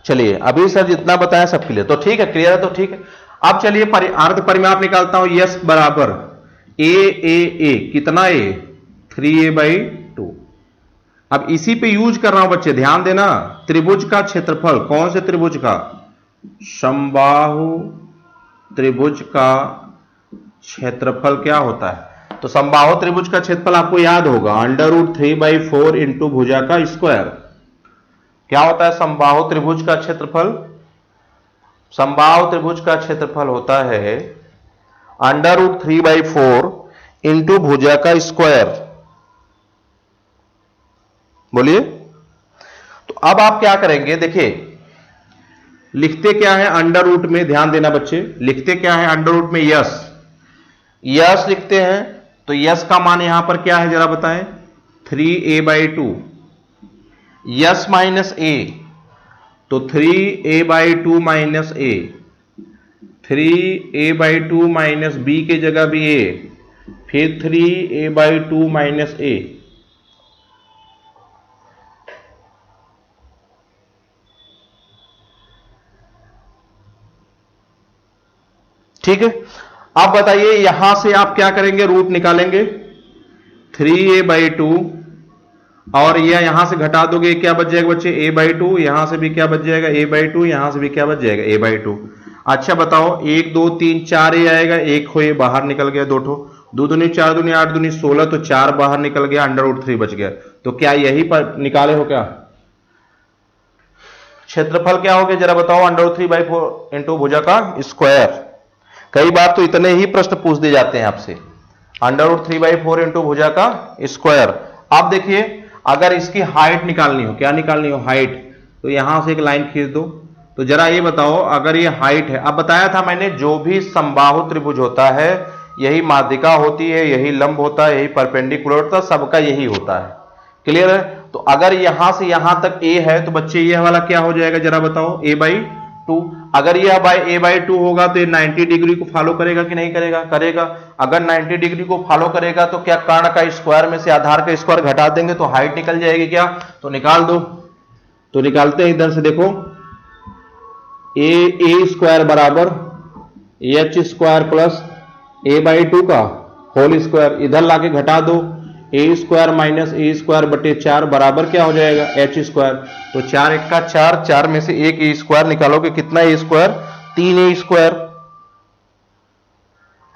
चलिए अभी सर जितना बताया सब क्लियर, तो ठीक है, क्लियर है तो ठीक है। अब चलिए अर्ध परिमाप निकालता हूं। यस बराबर ए कितना, ए 3a/2। अब इसी पे यूज कर रहा हूं बच्चे, ध्यान देना। त्रिभुज का क्षेत्रफल, कौन से त्रिभुज का, समबाहु त्रिभुज का क्षेत्रफल क्या होता है। तो समबाहु त्रिभुज का क्षेत्रफल आपको याद होगा, अंडर रूट 3/4 इंटू भुजा का स्क्वायर। क्या होता है समबाहु त्रिभुज का क्षेत्रफल, समबाहु त्रिभुज का क्षेत्रफल होता है अंडर रूट 3/4 इंटू भुजा का स्क्वायर। बोलिए। तो अब आप क्या करेंगे, देखिए लिखते क्या है अंडर रूट में, ध्यान देना बच्चे, लिखते क्या है अंडर रूट में, यस लिखते हैं। तो यस का मान यहां पर क्या है जरा बताएं, 3a/2। यस माइनस ए, तो 3a/2 माइनस ए, 3a/2 माइनस बी की जगह भी a, फिर 3a/2 माइनस a। ठीक है, अब बताइए यहां से आप क्या करेंगे, रूट निकालेंगे। 3a/2 और यह यहां से घटा दोगे, क्या बच जाएगा बच्चे, a/2। यहां से भी क्या बच जाएगा, a/2। यहां से भी क्या बच जाएगा, a/2। अच्छा बताओ, 1 2 3 4 a आएगा, एक हो ये बाहर निकल गया, दो ठो, 2 दूनी 4 दूनी 8 दूनी 16, तो 4 बाहर निकल गया, √3 बच गया। तो क्या यही पर निकाले हो क्या, क्षेत्रफल क्या हो गया जरा बताओ, √3/4 इंटू भुजा का स्क्वायर। कई बार तो इतने ही प्रश्न पूछ दिए जाते हैं आपसे, √3/4 इंटू भुजा का स्क्वायर। अब देखिए, अगर इसकी हाइट निकालनी हो, क्या निकालनी हो, हाइट, तो यहां से एक लाइन खींच दो। तो जरा ये बताओ, अगर ये हाइट है, अब बताया था मैंने, जो भी समबाहु त्रिभुज होता है, यही माध्यिका होती है, यही लंब होता है, यही परपेंडिकुलर होता है, सबका यही होता है। क्लियर है। तो अगर यहां से यहां तक a है, तो बच्चे ये वाला क्या हो जाएगा जरा बताओ, a/2। अगर यह a/2 होगा तो ये 90 डिग्री को फॉलो करेगा कि नहीं करेगा, करेगा। अगर 90 डिग्री को फॉलो करेगा तो क्या कर्ण का स्क्वायर में से आधार का स्क्वायर घटा देंगे तो हाइट निकल जाएगी क्या, तो निकाल दो। तो निकालते हैं, इधर से देखो, a स्क्वायर बराबर h स्क्वायर प्लस a/2 का होल स्क्वायर, इधर लाके घटा दो, a square minus a square बटे 4 बराबर क्या हो जाएगा, h स्क्वायर। तो 4 1 का 4, 4 में से एक a स्क्वायर निकालोगे, कितना a स्क्वायर, 3a स्क्वायर।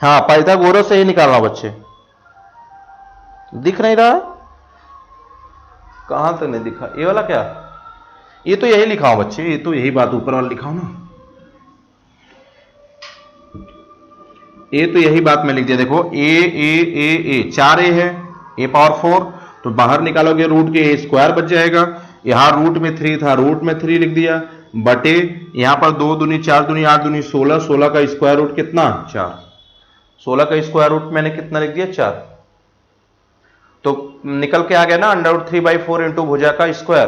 हाँ, पाइथागोरस से ही निकालना बच्चे, दिख नहीं रहा, कहां तक नहीं दिखा, ये वाला क्या, ये तो यही लिखा हो बच्चे, ये तो यही बात ऊपर वाला लिखा हो ना, ये तो यही बात मैं लिख दिया। देखो a 4a है, a⁴, तो बाहर निकालोगे रूट के a स्क्वायर बच जाएगा, यहां रूट में 3 था, रूट में 3 लिख दिया, बटे यहां पर 2 दूनी 4 दूनी 8 दूनी 16, 16 का स्क्वायर रूट कितना, 4, 16 का स्क्वायर रूट मैंने कितना लिख दिया, 4। तो निकल के आ गया ना, √3/4 इंटू भुजा का स्क्वायर,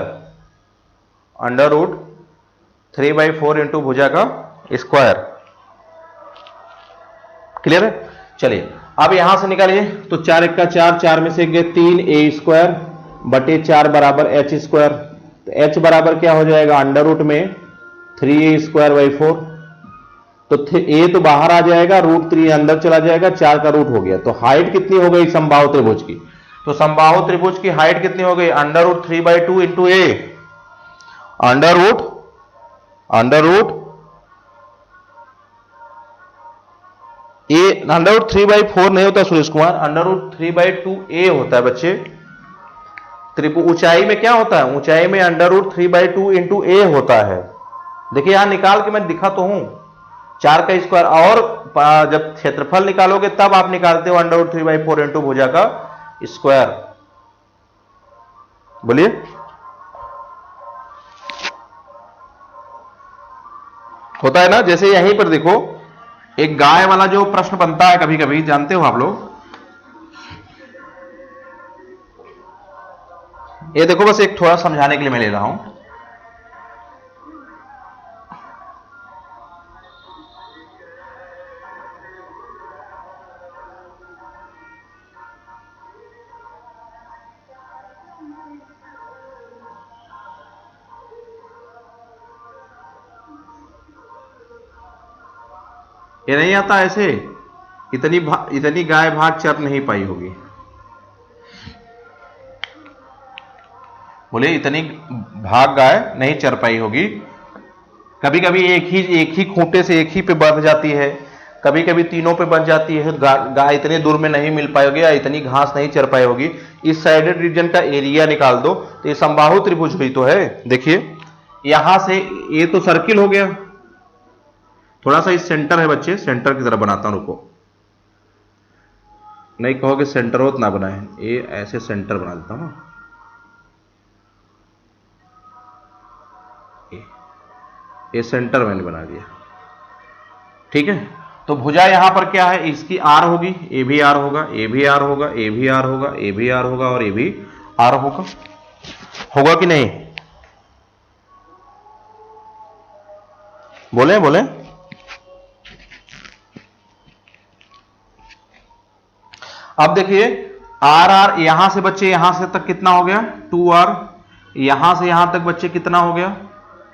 √3/4 इंटू भुजा का स्क्वायर। क्लियर है। चलिए अब यहां से निकालिए, तो 4 1 का 4, 4 में से गए 3a स्क्वायर बटे 4 बराबर h स्क्वायर। तो h बराबर क्या हो जाएगा, अंडर रूट में 3a स्क्वायर / 4। तो a तो बाहर आ जाएगा, √3 अंदर चला जाएगा, 4 का रूट हो गया। तो हाइट कितनी हो गई समबाहु त्रिभुज की, तो समबाहु त्रिभुज की हाइट कितनी हो गई, √3/2 इंटू a, अंडर रूट √3/4 नहीं होता सुरेश कुमार, √3/2a होता है बच्चे। त्रिभुज ऊंचाई में क्या होता है, ऊंचाई में √3/2 इंटू a होता है। देखिए यहां निकाल के मैं दिखा तो हूं, 4 का स्क्वायर, और जब क्षेत्रफल निकालोगे तब आप निकालते हो √3/4 इंटू भुजा का स्क्वायर। बोलिए, होता है ना। जैसे यहीं पर देखो, एक गाय वाला जो प्रश्न बनता है कभी कभी, जानते हो आप लोग, ये देखो, बस एक थोड़ा समझाने के लिए मैं ले रहा हूं। ये नहीं आता ऐसे, इतनी गाय भाग चर नहीं पाई होगी, बोले इतनी भाग गाय नहीं चर पाई होगी। कभी कभी एक ही खूंटे से एक ही पे बंध जाती है, कभी कभी तीनों पे बंध जाती है, गाय इतने दूर में नहीं मिल पाई होगी या इतनी घास नहीं चर पाई होगी। इस साइडेड रीजन का एरिया निकाल दो, तो ये समबाहु त्रिभुज हुई तो है। देखिए यहां से ये तो सर्किल हो गया, थोड़ा सा इस सेंटर है बच्चे, सेंटर की तरह बनाता हूं, रुको, नहीं कहोगे सेंटर हो तो ना बनाए, ये ऐसे सेंटर बना देता हूं, ये सेंटर मैंने बना दिया। ठीक है, तो भुजा यहां पर क्या है, इसकी आर होगी, ए भी आर होगा, ए भी आर होगा, ए भी आर होगा, ए भी आर होगा, और ए भी आर होगा, होगा कि नहीं, बोले बोले, अब देखिए आर आर यहां से बच्चे यहां से तक कितना हो गया 2r, यहां से यहां तक बच्चे कितना हो गया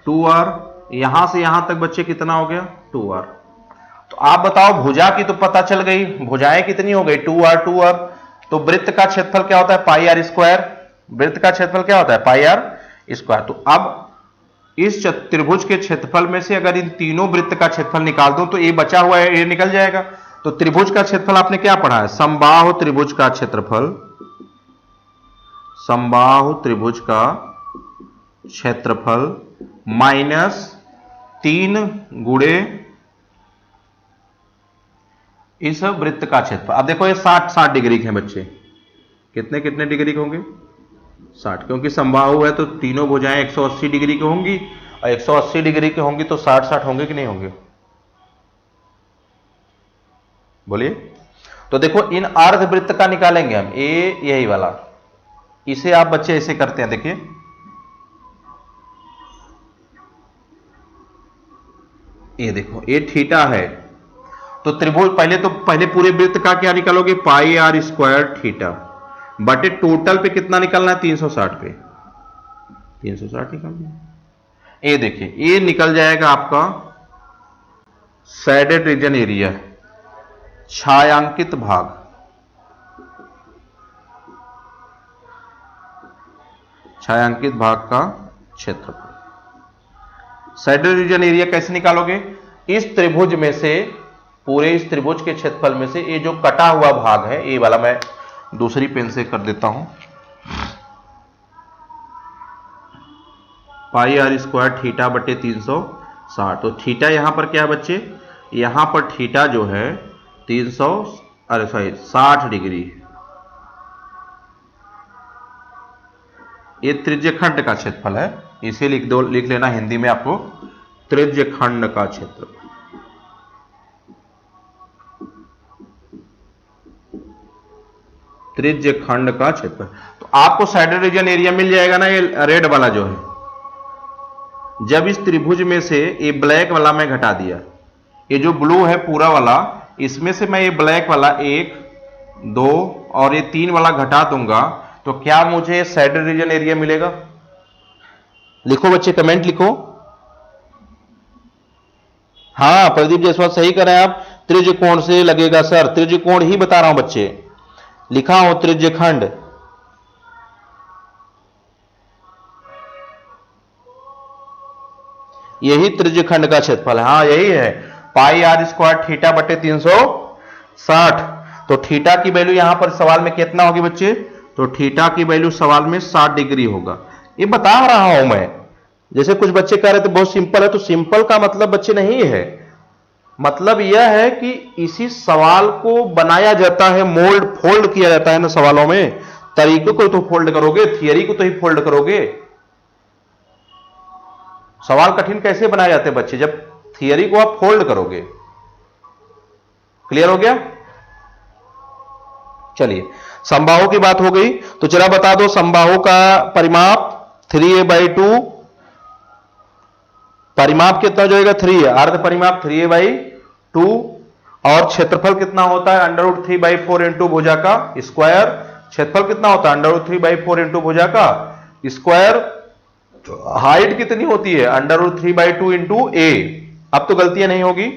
2r, यहां से यहां तक बच्चे कितना हो गया 2r। तो आप बताओ भुजा की तो पता चल गई, भुजाएं कितनी हो गई 2r 2r। तो वृत्त का क्षेत्रफल क्या होता है पाई आर स्क्वायर, वृत्त का क्षेत्रफल क्या होता है पाई आर स्क्वायर। तो अब इस त्रिभुज के क्षेत्रफल में से अगर इन तीनों वृत्त का क्षेत्रफल निकाल दो तो ये बचा हुआ है ये निकल जाएगा। तो त्रिभुज का क्षेत्रफल आपने क्या पढ़ा है, समबाहु त्रिभुज का क्षेत्रफल, समबाहु त्रिभुज का क्षेत्रफल माइनस 3 गुणे इस वृत्त का क्षेत्रफल। अब देखो ये 60 डिग्री के हैं बच्चे, कितने कितने डिग्री के होंगे 60, क्योंकि समबाहु है तो तीनों भुजाएं 180 डिग्री की होंगी, और 180 डिग्री की होंगी तो 60-60 होंगे कि नहीं होंगे, बोलिए। तो देखो इन अर्धवृत्त का निकालेंगे हम, ए यही वाला, इसे आप बच्चे ऐसे करते हैं, देखिए ये देखो ये थीटा है, तो त्रिभुज पहले पूरे वृत्त का क्या निकालोगे पाई आर स्क्वायर थीटा बटे टोटल पे कितना निकलना है 360 पे 360 निकालना। ये देखिए ये निकल जाएगा आपका शेडेड रीजन एरिया, छायांकित भाग, छायांकित भाग का क्षेत्रफल। शेडेड रीजन एरिया कैसे निकालोगे, इस त्रिभुज में से पूरे इस त्रिभुज के क्षेत्रफल में से ये जो कटा हुआ भाग है ये वाला, मैं दूसरी पेन से कर देता हूं, पाई आर स्क्वायर थीटा बटे 360। तो थीटा यहां पर क्या है बच्चे, यहां पर थीटा जो है 60 डिग्री, ये त्रिज्यखंड का क्षेत्रफल है, इसे लिख लेना हिंदी में आपको त्रिज्यखंड का क्षेत्रफल। त्रिज्यखंड का क्षेत्रफल, तो आपको शेडेड रीजन एरिया मिल जाएगा ना, ये रेड वाला जो है। जब इस त्रिभुज में से ये ब्लैक वाला मैं घटा दिया, ये जो ब्लू है पूरा वाला, इसमें से मैं ये ब्लैक वाला 1 2 और ये 3 वाला घटा दूंगा, तो क्या मुझे शेडेड रीजन एरिया मिलेगा। लिखो बच्चे, कमेंट लिखो। हाँ प्रदीप जायसवाल सही कर रहे हैं आप, त्रिज्यकोण से लगेगा सर, त्रिज्यकोण ही बता रहा हूं बच्चे, लिखा हो त्रिज्यखंड। यही त्रिज्यखंड का क्षेत्रफल है, हाँ यही है पाई आर स्क्वायर थीटा बटे 360। तो थीटा की वैल्यू यहां पर सवाल में कितना होगी बच्चे, तो थीटा की वैल्यू सवाल में 60 डिग्री होगा। ये बता रहा हूं मैं, जैसे कुछ बच्चे कह रहे थे बहुत सिंपल है, तो सिंपल का मतलब बच्चे नहीं है, मतलब यह है कि इसी सवाल को बनाया जाता है, मोल्ड फोल्ड किया जाता है ना सवालों में, तरीकों को तो फोल्ड करोगे, थियरी को तो ही फोल्ड करोगे। सवाल कठिन कैसे बनाए जाते हैं बच्चे, जब थियरी को आप फोल्ड करोगे। क्लियर हो गया। चलिए समबाहु की बात हो गई, तो जरा बता दो समबाहु का परिमाप 3a/2, परिमाप कितना जो होगा 3 है, अर्ध परिमाप 3a/2, और क्षेत्रफल कितना होता है √3/4 इंटू भुजा का स्क्वायर। क्षेत्रफल कितना होता है √3/4 इंटू भुजा का स्क्वायर। हाइट कितनी होती है √3/2 इंटू ए। अब तो गलतियां नहीं होगी,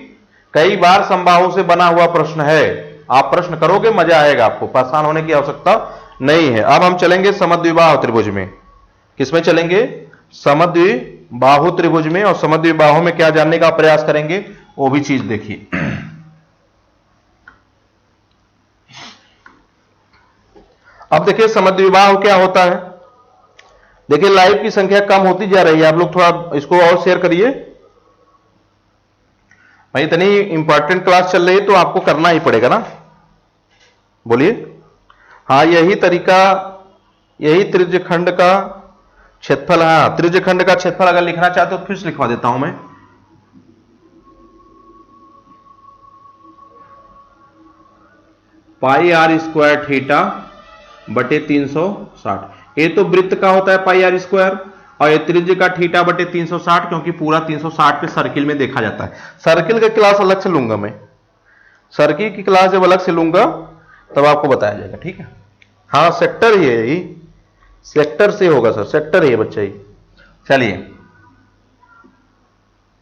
कई बार समबाहु से बना हुआ प्रश्न है, आप प्रश्न करोगे मजा आएगा, आपको परेशान होने की आवश्यकता नहीं है। अब हम चलेंगे समद्विबाहु त्रिभुज में। किसमें चलेंगे, समद्विबाहु त्रिभुज में, और समद्विबाहु में क्या जानने का प्रयास करेंगे वो भी चीज देखिए। अब देखिए समद्विबाहु क्या होता है। देखिए लाइव की संख्या कम होती जा रही है, आप लोग थोड़ा इसको और शेयर करिए भाई, इतनी इंपॉर्टेंट क्लास चल रही है तो आपको करना ही पड़ेगा ना, बोलिए। हाँ यही तरीका, यही त्रिज्यखंड का क्षेत्रफल। हाँ त्रिज्यखंड का क्षेत्रफल अगर लिखना चाहते हो तो फिर से लिखवा देता हूं मैं, पाई आर स्क्वायर थीटा बटे 360। ये तो वृत्त का होता है पाई आर स्क्वायर, और ये त्रिज्य का थीटा बटे 360, क्योंकि पूरा 360 पे सर्किल में देखा जाता है। सर्किल की क्लास अलग से लूंगा मैं, सर्किल की क्लास जब अलग से लूंगा तब आपको बताया जाएगा, ठीक है। हाँ सेक्टर ही है, यही सेक्टर से होगा सर, सेक्टर ही है बच्चा ही। चलिए,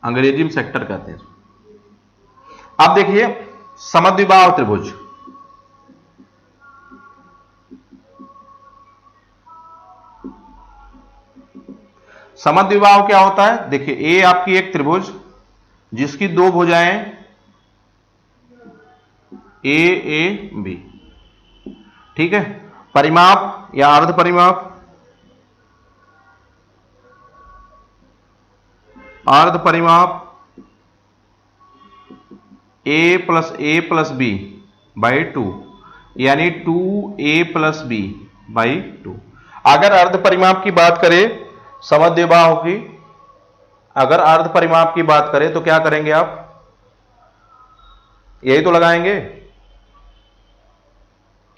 अंग्रेजी में सेक्टर कहते हैं। अब देखिए समद्विबाहु त्रिभुज, समद्विबाहु क्या होता है? देखिए ए आपकी एक त्रिभुज जिसकी दो भुजाएं ए ए बी, ठीक है। परिमाप या अर्ध परिमाप, अर्ध परिमाप ए प्लस बी बाई 2, यानी 2a+b/2। अगर अर्ध परिमाप की बात करें समद्विबाहु की, अगर अर्ध परिमाप की बात करें तो क्या करेंगे आप? यही तो लगाएंगे,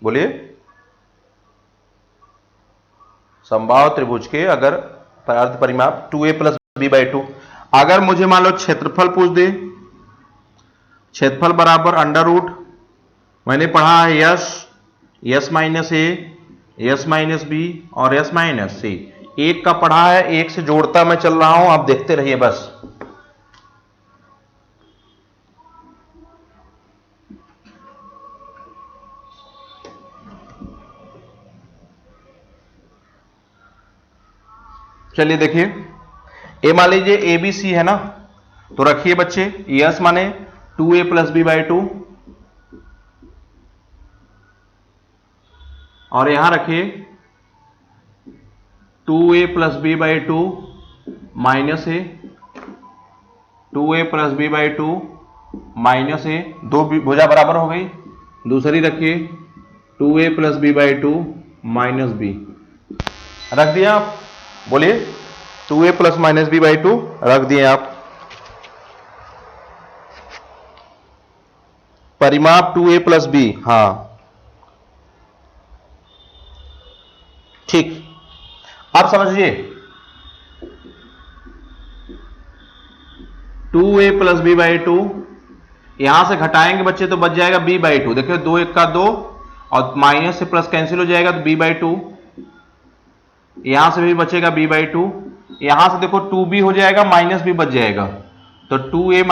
बोलिए। समबाहु त्रिभुज के अगर अर्ध परिमाप 2a+b/2, अगर मुझे मान लो क्षेत्रफल पूछ दे, क्षेत्रफल बराबर अंडर रूट, मैंने पढ़ा है yes minus A, S minus B और यस माइनस सी। एक का पढ़ा है, एक से जोड़ता मैं चल रहा हूं, आप देखते रहिए बस। चलिए देखिए, ए मान लीजिए ए बी सी है ना, तो रखिए बच्चे यस माने 2a+b/2 और यहां रखिए 2a+b/2 माइनस ए, 2a+b/2 माइनस ए, दो भुजा बराबर हो गई। दूसरी रखिए 2a+b/2 माइनस बी, रख दिया आप, बोलिए 2a+-b/2 रख दिए आप। परिमाप 2a+b, हाँ ठीक। आप समझिए 2a+b/2 यहां से घटाएंगे बच्चे तो बच जाएगा b/2। देखिए 2 1 का 2 और माइनस से प्लस कैंसिल हो जाएगा तो b/2, यहां से भी बचेगा b/2, यहां से देखो 2b हो जाएगा, माइनस b बच जाएगा, तो 2a -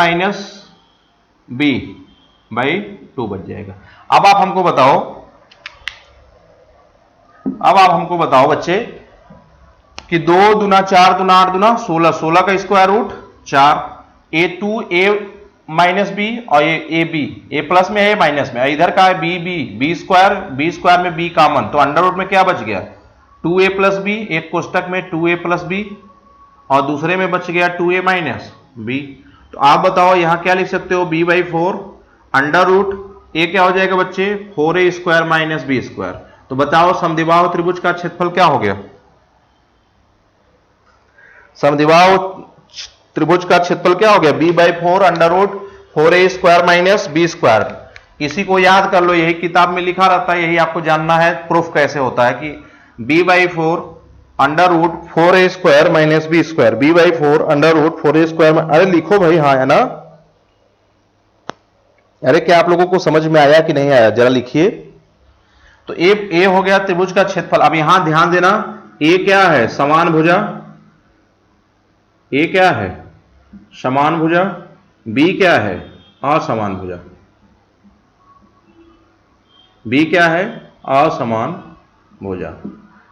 b/2 बच जाएगा। अब आप हमको बताओ, अब आप हमको बताओ बच्चे कि 2 दूना 4 दूना 8 दूना 16, 16 का square root 4, a2 a minus B और ए बी, ए प्लस में है ए माइनस में, इधर का है बी बी, बी स्क्वायर में बी कॉमन, तो अंडर रूट में क्या बच गया? 2a+b, एक कोष्टक में 2a+b और दूसरे में बच गया 2a-b। तो आप बताओ यहां क्या लिख सकते हो? b/4 अंडर रूट ए क्या हो जाएगा बच्चे? 4a² - b²। तो बताओ समद्विबाहु त्रिभुज का क्षेत्रफल क्या हो गया? समद्विबाहु त्रिभुज का क्षेत्रफल क्या हो गया? b/4 under root 4a² - b²। किसी को याद कर लो, यही किताब में लिखा रहता है, यही आपको जानना है प्रूफ कैसे होता है कि b/4 under root 4a² - b², b/4 under root 4a²। अरे लिखो भाई, हाँ है ना? अरे क्या आप लोगों को समझ में आया कि नहीं आया? जरा लिखिए। तो ए हो गया त्रिभुज का क्षेत्रफल। अब यहां ध्यान देना, ए क्या है? समान भुजा, ए क्या है? समान भुजा, बी क्या है? असमान भुजा, बी क्या है? असमान भुजा।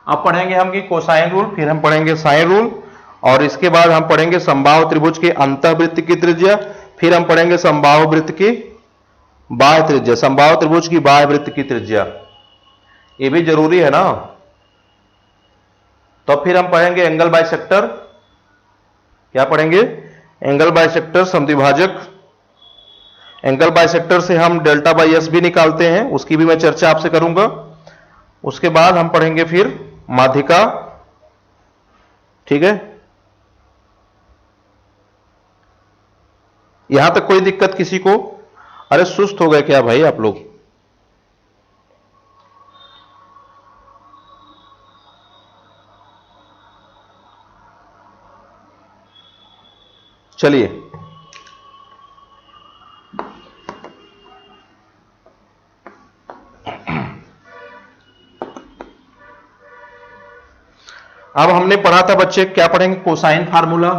अब पढ़ेंगे हम कि कोसाइन रूल, फिर हम पढ़ेंगे साइन रूल, और इसके बाद हम पढ़ेंगे समबाहु त्रिभुज के अंतःवृत्त की त्रिज्या, फिर हम पढ़ेंगे समबाहु वृत्त की बाह्य त्रिज्या, समबाहु त्रिभुज की बाह्य वृत्त की त्रिज्या, ये भी जरूरी है ना। तो फिर हम पढ़ेंगे एंगल बाइसेक्टर। क्या पढ़ेंगे? एंगल बाइसेक्टर, समद्विभाजक। एंगल बाइसेक्टर से हम डेल्टा/एस भी निकालते हैं, उसकी भी मैं चर्चा आपसे करूंगा। उसके बाद हम पढ़ेंगे फिर माध्यिका, ठीक है। यहां तक कोई दिक्कत किसी को? अरे सुस्त हो गए क्या भाई आप लोग? चलिए, अब हमने पढ़ा था बच्चे, क्या पढ़ेंगे, कोसाइन फार्मूला।